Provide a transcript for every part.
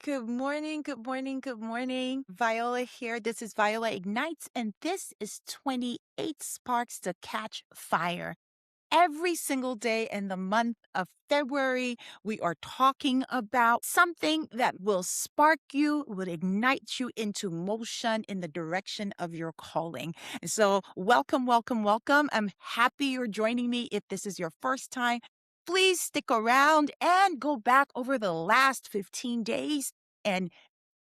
Good morning, good morning, good morning. Viola here. This is Viola Ignites, and this is 28 Sparks to Catch Fire. Every single day in the month of February, we are talking about something that will spark you, will ignite you into motion in the direction of your calling. And so, welcome, welcome, welcome. I'm happy you're joining me. If this is your first time, please stick around and go back over the last 15 days and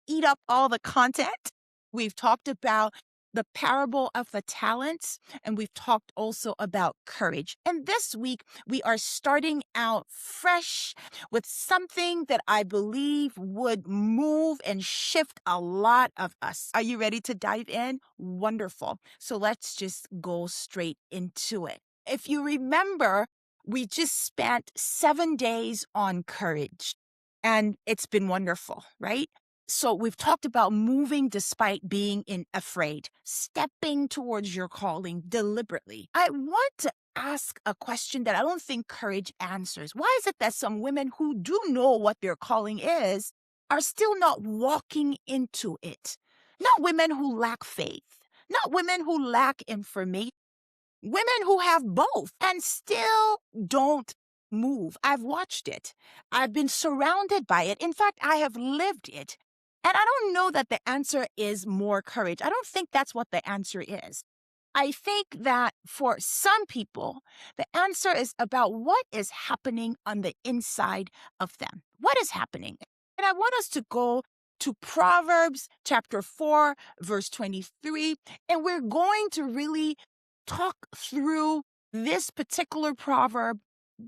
eat up all the content. We've talked about the parable of the talents, and we've talked also about courage. And this week, we are starting out fresh with something that I believe would move and shift a lot of us. Are you ready to dive in? Wonderful. So let's just go straight into it. If you remember, we just spent 7 days on courage, and it's been wonderful, right? So we've talked about moving despite being afraid, stepping towards your calling deliberately. I want to ask a question that I don't think courage answers. Why is it that some women who do know what their calling is are still not walking into it? Not women who lack faith, not women who lack information, women who have both and still don't move. I've watched it. I've been surrounded by it. In fact, I have lived it. And I don't know that the answer is more courage. I don't think that's what the answer is. I think that for some people, the answer is about what is happening on the inside of them. What is happening? And I want us to go to Proverbs chapter 4, verse 23, and we're going to really talk through this particular proverb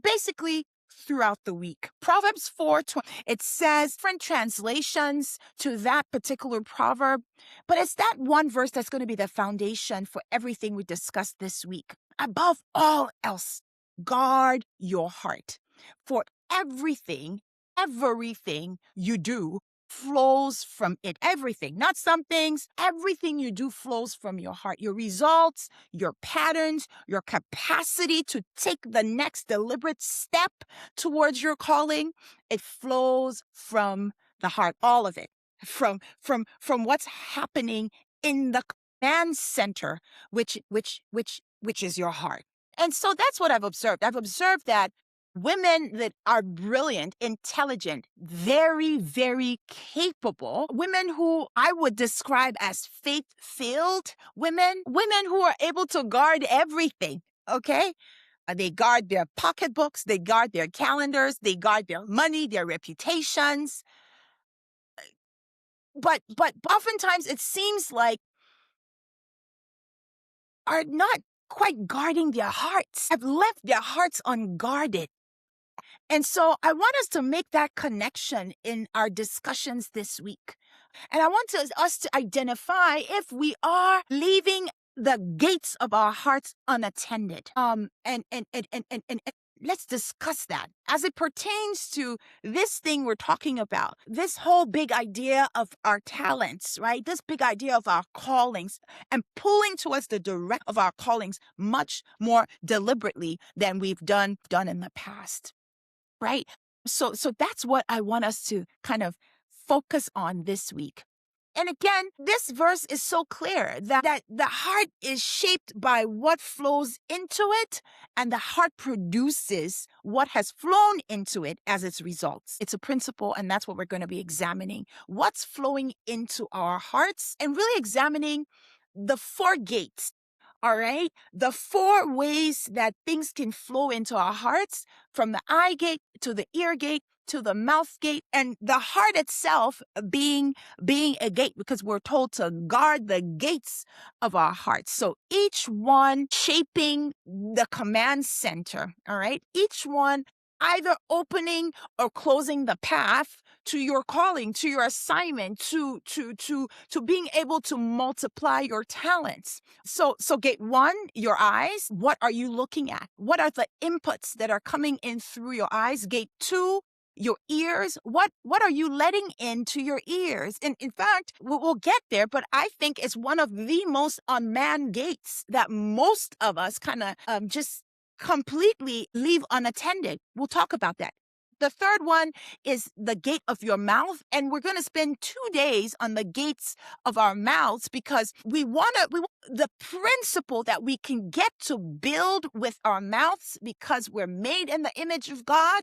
basically throughout the week. Proverbs 4:20, it says different translations to that particular proverb, but it's that one verse that's going to be the foundation for everything we discussed this week. Above all else, guard your heart, for everything you do flows from it. Everything, not some things. Everything you do flows from your heart. Your results, your patterns, your capacity to take the next deliberate step towards your calling, it flows from the heart. All of it. From what's happening in the command center, which is your heart. And so that's what I've observed. I've observed that women that are brilliant, intelligent, very, very capable, women who I would describe as faith-filled women who are able to guard everything, okay? They guard their pocketbooks, they guard their calendars, they guard their money, their reputations. But oftentimes it seems like are not quite guarding their hearts, have left their hearts unguarded. And so I want us to make that connection in our discussions this week. And I want us to identify if we are leaving the gates of our hearts unattended. And let's discuss that as it pertains to this thing we're talking about, this whole big idea of our talents, right? This big idea of our callings and pulling towards the direct of our callings much more deliberately than we've done in the past. Right? So that's what I want us to kind of focus on this week. And again, this verse is so clear that the heart is shaped by what flows into it, and the heart produces what has flown into it as its results. It's a principle, and that's what we're going to be examining. What's flowing into our hearts, and really examining the 4 gates. All right. The 4 ways that things can flow into our hearts, from the eye gate to the ear gate to the mouth gate, and the heart itself being a gate, because we're told to guard the gates of our hearts. So each one shaping the command center. All right. Each one either opening or closing the path to your calling, to your assignment, to being able to multiply your talents. So gate 1, your eyes. What are you looking at? What are the inputs that are coming in through your eyes? Gate 2, your ears. What are you letting into your ears? And in fact, we'll get there, but I think it's one of the most unmanned gates that most of us kind of just completely leave unattended. We'll talk about that. The third one is the gate of your mouth. And we're going to spend 2 days on the gates of our mouths because we want the principle that we can get to build with our mouths because we're made in the image of God.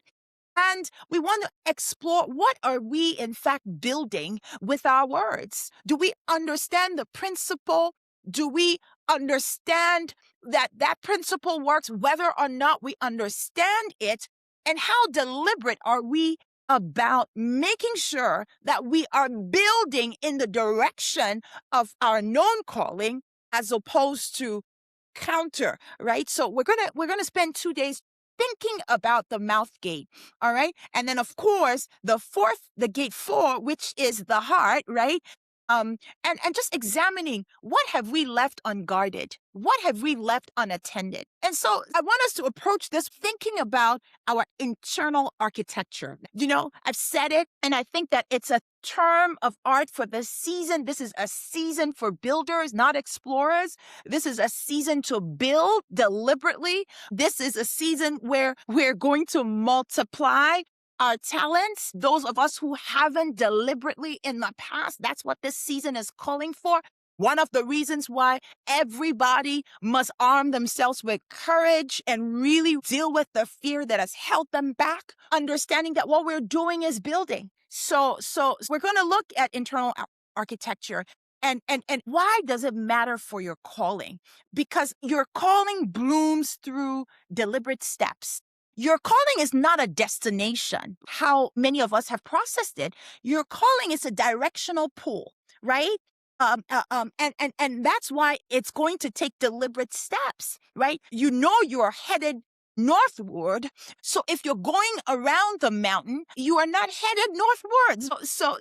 And we want to explore what are we in fact building with our words? Do we understand the principle? Do we understand that that principle works whether or not we understand it? And how deliberate are we about making sure that we are building in the direction of our known calling as opposed to counter, right? So we're gonna spend 2 days thinking about the mouth gate, all right? And then of course the gate four, which is the heart, right? Um, and just examining what have we left unguarded, what have we left unattended. And so I want us to approach this thinking about our internal architecture. I've said it, and I think that it's a term of art for this season. This is a season for builders, not explorers. This is a season to build deliberately. This is a season where we're going to multiply our talents. Those of us who haven't deliberately in the past, that's what this season is calling for. One of the reasons why everybody must arm themselves with courage and really deal with the fear that has held them back, understanding that what we're doing is building. So we're going to look at internal architecture. And why does it matter for your calling? Because your calling blooms through deliberate steps. Your calling is not a destination, how many of us have processed it. Your calling is a directional pull, right? And that's why it's going to take deliberate steps, right? You're headed northward. So if you're going around the mountain, you are not headed northwards. So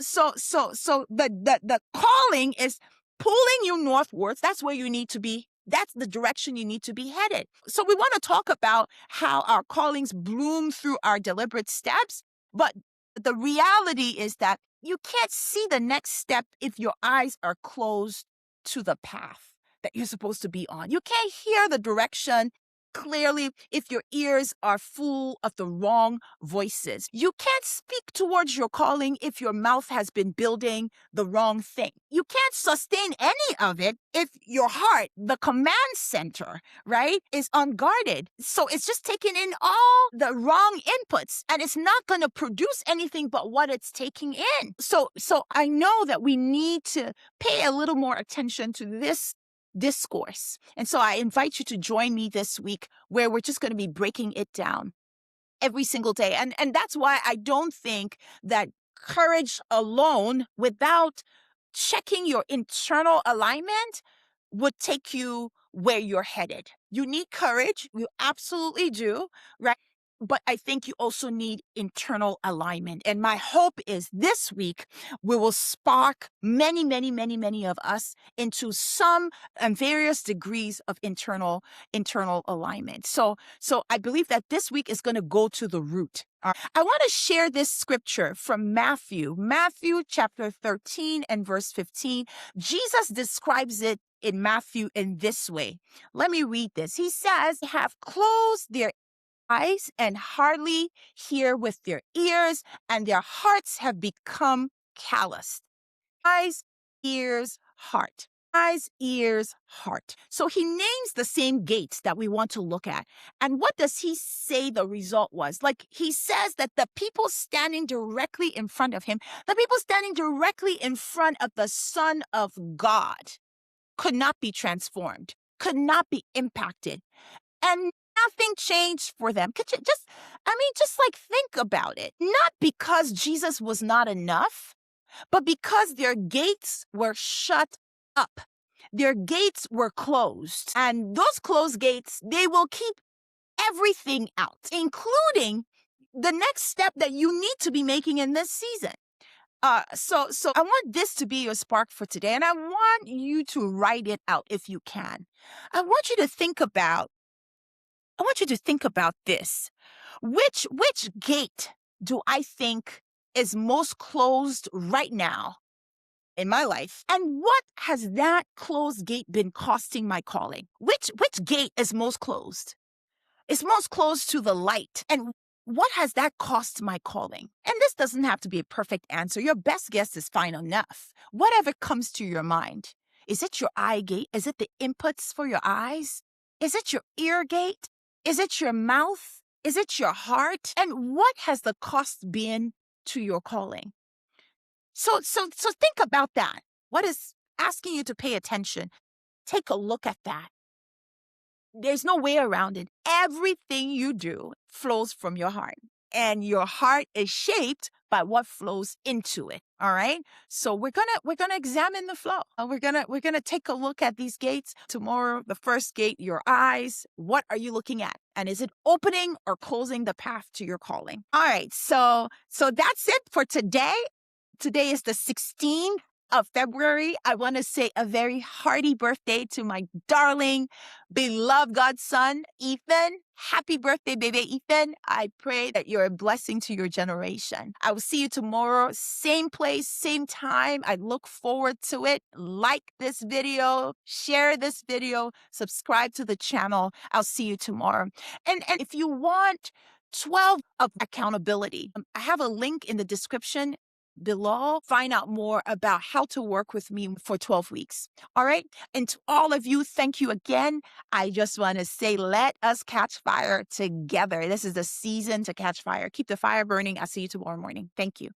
the calling is pulling you northwards. That's where you need to be. That's the direction you need to be headed. So we want to talk about how our callings bloom through our deliberate steps. But the reality is that you can't see the next step if your eyes are closed to the path that you're supposed to be on. You can't hear the direction clearly if your ears are full of the wrong voices. You can't speak towards your calling if your mouth has been building the wrong thing. You can't sustain any of it if your heart, the command center, right, is unguarded. So it's just taking in all the wrong inputs and it's not going to produce anything but what it's taking in. So I know that we need to pay a little more attention to this discourse. And so I invite you to join me this week where we're just going to be breaking it down every single day. And that's why I don't think that courage alone without checking your internal alignment would take you where you're headed. You need courage. You absolutely do, right? But I think you also need internal alignment. And my hope is this week we will spark many, many, many, many of us into some and various degrees of internal alignment. So I believe that this week is going to go to the root. I want to share this scripture from Matthew chapter 13 and verse 15. Jesus describes it in Matthew in this way. Let me read this. He says, have closed their eyes and hardly hear with their ears, and their hearts have become calloused. Eyes, ears, heart. Eyes, ears, heart. So he names the same gates that we want to look at. And what does he say the result was? Like he says that the people standing directly in front of him, the people standing directly in front of the Son of God could not be transformed, could not be impacted. And nothing changed for them. Could you just like think about it. Not because Jesus was not enough, but because their gates were shut up. Their gates were closed. And those closed gates, they will keep everything out, including the next step that you need to be making in this season. So I want this to be your spark for today, and I want you to write it out if you can. I want you to think about this. Which gate do I think is most closed right now in my life? And what has that closed gate been costing my calling? Which gate is most closed? It's most closed to the light. And What has that cost my calling? And this doesn't have to be a perfect answer. Your best guess is fine enough. Whatever comes to your mind. Is it your eye gate? Is it the inputs for your eyes? Is it your ear gate? Is it your mouth? Is it your heart? And what has the cost been to your calling? So think about that. What is asking you to pay attention? Take a look at that. There's no way around it. Everything you do flows from your heart, and your heart is shaped by what flows into it. All right. So we're gonna examine the flow. We're gonna take a look at these gates tomorrow. The first gate, your eyes. What are you looking at? And is it opening or closing the path to your calling? All right. So that's it for today. Today is the 16th of February. I want to say a very hearty birthday to my darling, beloved godson, Ethan. Happy birthday, baby Ethan. I pray that you're a blessing to your generation. I will see you tomorrow, same place, same time. I look forward to it. Like this video, share this video, subscribe to the channel. I'll see you tomorrow. And if you want 12 of accountability, I have a link in the description below. Find out more about how to work with me for 12 weeks. All right. And to all of you, thank you again. I just want to say, let us catch fire together. This is the season to catch fire. Keep the fire burning. I'll see you tomorrow morning. Thank you.